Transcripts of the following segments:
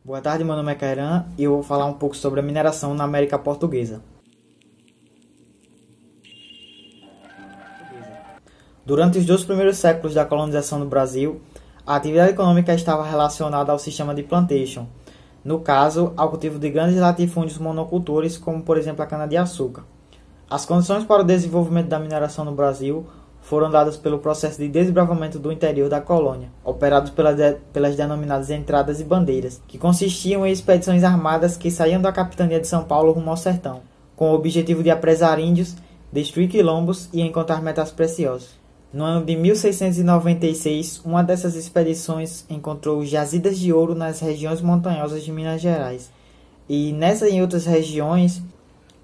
Boa tarde, meu nome é Kairan e eu vou falar um pouco sobre a mineração na América Portuguesa. Durante os 2 primeiros séculos da colonização do Brasil, a atividade econômica estava relacionada ao sistema de plantation, no caso, ao cultivo de grandes latifúndios monocultores, como por exemplo a cana-de-açúcar. As condições para o desenvolvimento da mineração no Brasil foram dadas pelo processo de desbravamento do interior da colônia, operado pelas denominadas entradas e bandeiras, que consistiam em expedições armadas que saíam da capitania de São Paulo rumo ao sertão, com o objetivo de apresar índios, destruir quilombos e encontrar metais preciosos. No ano de 1696, uma dessas expedições encontrou jazidas de ouro nas regiões montanhosas de Minas Gerais, e nessa e em outras regiões,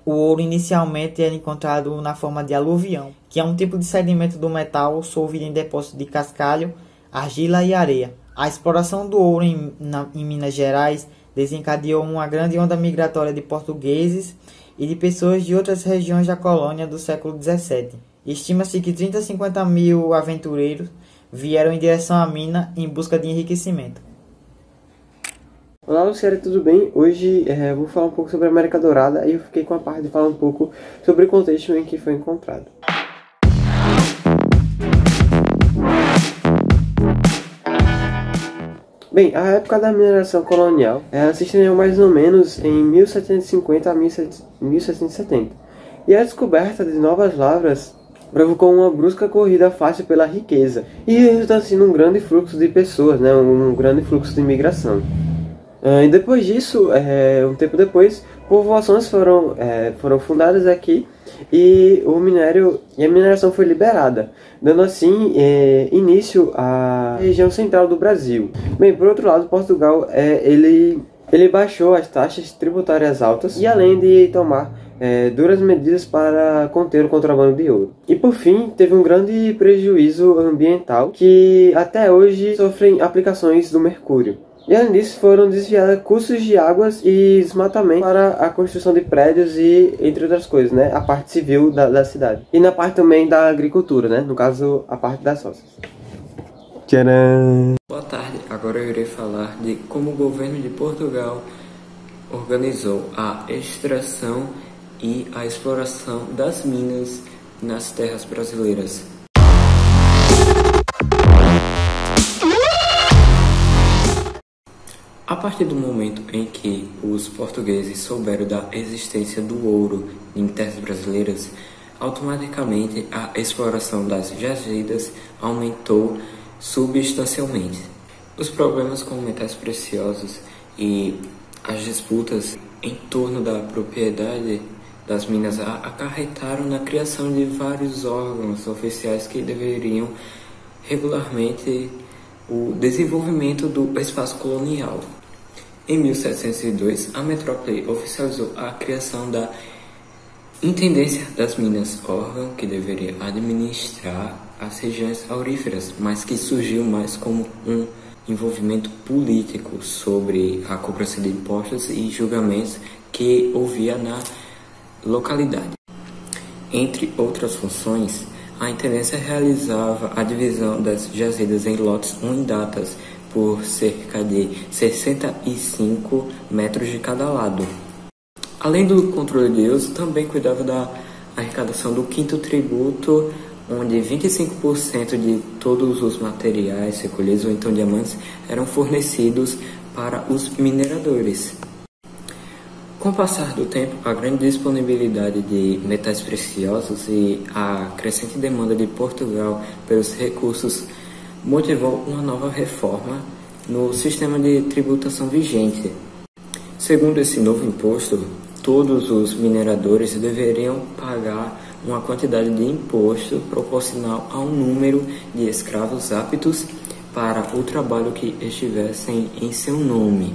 o ouro inicialmente era encontrado na forma de aluvião, que é um tipo de sedimento do metal solvido em depósitos de cascalho, argila e areia. A exploração do ouro em Minas Gerais desencadeou uma grande onda migratória de portugueses e de pessoas de outras regiões da colônia do século XVII. Estima-se que 30 a 50 mil aventureiros vieram em direção à mina em busca de enriquecimento. Olá, Luciana, tudo bem? Hoje eu vou falar um pouco sobre a América Dourada e eu fiquei com a parte de falar um pouco sobre o contexto em que foi encontrado. Bem, a época da mineração colonial se estendeu mais ou menos em 1750 a 1770, e a descoberta de novas lavras provocou uma brusca corrida fácil pela riqueza e resultou assim num grande fluxo de pessoas, um grande fluxo de imigração. E depois disso, um tempo depois, povoações foram fundadas aqui e a mineração foi liberada, dando assim início à região central do Brasil. Bem, por outro lado, Portugal ele baixou as taxas tributárias altas e além de tomar duras medidas para conter o contrabando de ouro. E por fim, teve um grande prejuízo ambiental que até hoje sofrem aplicações do mercúrio. E além disso, foram desviados custos de águas e desmatamento para a construção de prédios e, entre outras coisas, a parte civil da cidade. E na parte também da agricultura, no caso, a parte das roças. Tcharam! Boa tarde, agora eu irei falar de como o governo de Portugal organizou a extração e a exploração das minas nas terras brasileiras. A partir do momento em que os portugueses souberam da existência do ouro em terras brasileiras, automaticamente a exploração das jazidas aumentou substancialmente. Os problemas com metais preciosos e as disputas em torno da propriedade das minas acarretaram na criação de vários órgãos oficiais que deveriam regularmente o desenvolvimento do espaço colonial. Em 1702, a metrópole oficializou a criação da Intendência das Minas, órgão que deveria administrar as regiões auríferas, mas que surgiu mais como um envolvimento político sobre a cobrança de impostos e julgamentos que ouvia na localidade. Entre outras funções, a intendência realizava a divisão das jazidas em lotes undatas por cerca de 65 metros de cada lado. Além do controle de uso, também cuidava da arrecadação do quinto tributo, onde 25% de todos os materiais recolhidos, ou então diamantes, eram fornecidos para os mineradores. Com o passar do tempo, a grande disponibilidade de metais preciosos e a crescente demanda de Portugal pelos recursos motivou uma nova reforma no sistema de tributação vigente. Segundo esse novo imposto, todos os mineradores deveriam pagar uma quantidade de imposto proporcional ao número de escravos aptos para o trabalho que estivessem em seu nome.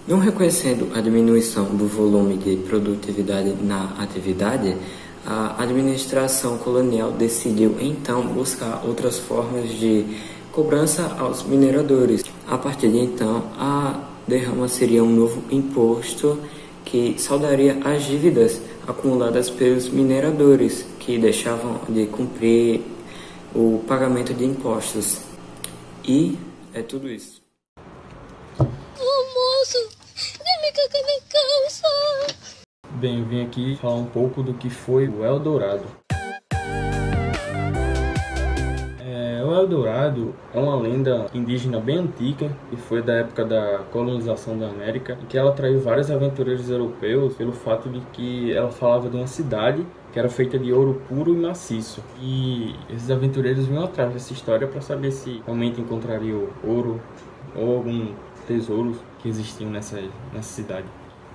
Não reconhecendo a diminuição do volume de produtividade na atividade, a administração colonial decidiu então buscar outras formas de cobrança aos mineradores. A partir de então, a derrama seria um novo imposto que saldaria as dívidas acumuladas pelos mineradores, que deixavam de cumprir o pagamento de impostos. E é tudo isso. Vamos Bem, eu vim aqui falar um pouco do que foi o Eldorado. O Eldorado é uma lenda indígena bem antiga e foi da época da colonização da América, em que ela atraiu vários aventureiros europeus pelo fato de que ela falava de uma cidade que era feita de ouro puro e maciço. E esses aventureiros vinham atrás dessa história para saber se realmente encontrariam ouro ou algum tesouro que existiam nessa cidade.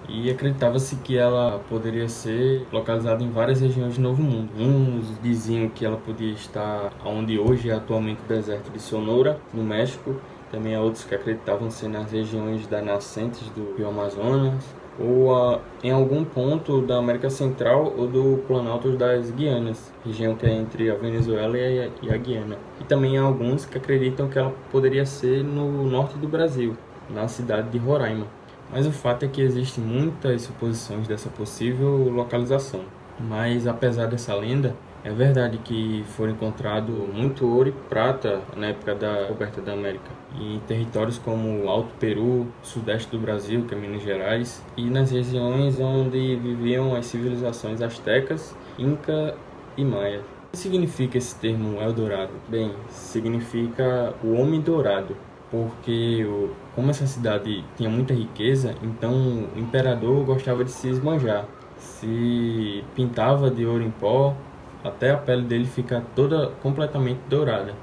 E acreditava-se que ela poderia ser localizada em várias regiões do Novo Mundo. Uns diziam que ela podia estar onde hoje é atualmente o deserto de Sonora, no México. Também há outros que acreditavam ser nas regiões das nascentes do Rio Amazonas, ou em algum ponto da América Central ou do Planalto das Guianas, região que é entre a Venezuela e a Guiana. E também há alguns que acreditam que ela poderia ser no norte do Brasil, na cidade de Roraima. Mas o fato é que existem muitas suposições dessa possível localização. Mas apesar dessa lenda, é verdade que foram encontrados muito ouro e prata na época da descoberta da América, em territórios como o Alto Peru, sudeste do Brasil, que é Minas Gerais, e nas regiões onde viviam as civilizações astecas, Inca e Maia. O que significa esse termo Eldorado? Bem, significa o homem dourado. Porque como essa cidade tinha muita riqueza, então o imperador gostava de se esbanjar, se pintava de ouro em pó, até a pele dele ficar toda completamente dourada.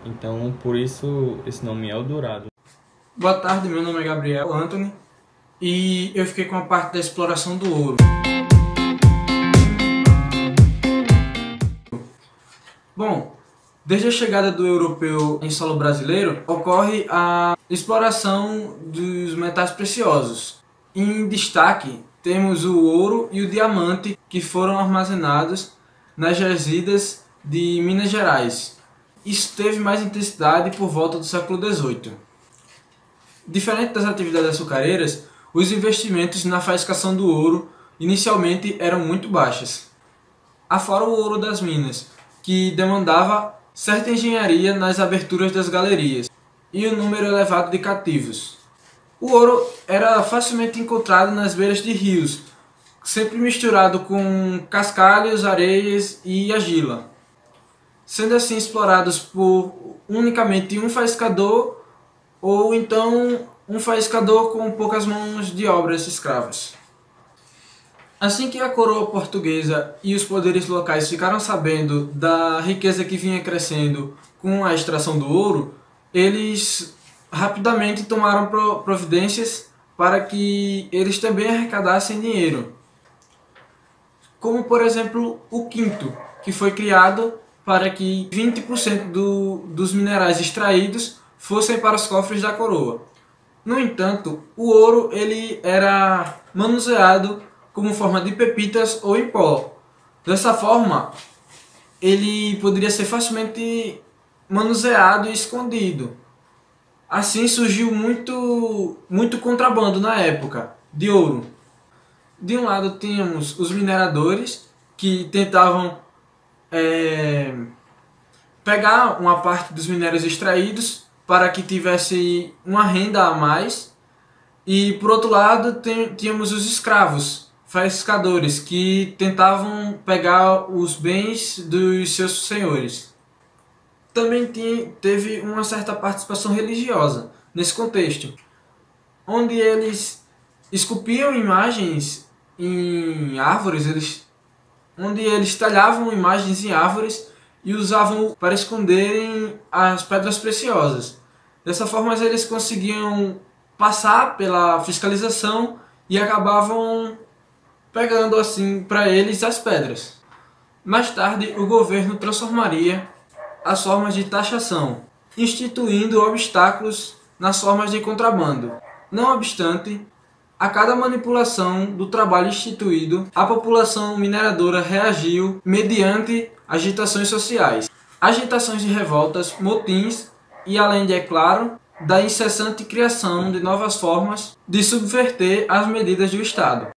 Então por isso esse nome é Eldorado. Boa tarde, meu nome é Gabriel Anthony e eu fiquei com a parte da exploração do ouro. Bom, desde a chegada do europeu em solo brasileiro, ocorre a exploração dos metais preciosos. Em destaque, temos o ouro e o diamante que foram armazenados nas jazidas de Minas Gerais. Isso teve mais intensidade por volta do século XVIII. Diferente das atividades açucareiras, os investimentos na fabricação do ouro inicialmente eram muito baixos. Afora o ouro das minas, que demandava certa engenharia nas aberturas das galerias e o número elevado de cativos. O ouro era facilmente encontrado nas beiras de rios, sempre misturado com cascalhos, areias e argila, sendo assim explorados por unicamente um faiscador ou então um faiscador com poucas mãos de obras escravas. Assim que a coroa portuguesa e os poderes locais ficaram sabendo da riqueza que vinha crescendo com a extração do ouro, eles rapidamente tomaram providências para que eles também arrecadassem dinheiro. Como, por exemplo, o quinto, que foi criado para que 20% dos minerais extraídos fossem para os cofres da coroa. No entanto, o ouro ele era manuseado como forma de pepitas ou em pó. Dessa forma, ele poderia ser facilmente manuseado e escondido. Assim surgiu muito contrabando na época de ouro. De um lado tínhamos os mineradores que tentavam pegar uma parte dos minérios extraídos para que tivesse uma renda a mais. E por outro lado tínhamos os escravos, faiscadores, que tentavam pegar os bens dos seus senhores. Também teve uma certa participação religiosa nesse contexto, onde eles esculpiam imagens em árvores, onde eles talhavam imagens em árvores e usavam para esconderem as pedras preciosas. Dessa forma eles conseguiam passar pela fiscalização e acabavam pegando assim para eles as pedras. Mais tarde, o governo transformaria as formas de taxação, instituindo obstáculos nas formas de contrabando. Não obstante, a cada manipulação do trabalho instituído, a população mineradora reagiu mediante agitações sociais, agitações de revoltas, motins e, além de, é claro, da incessante criação de novas formas de subverter as medidas do Estado.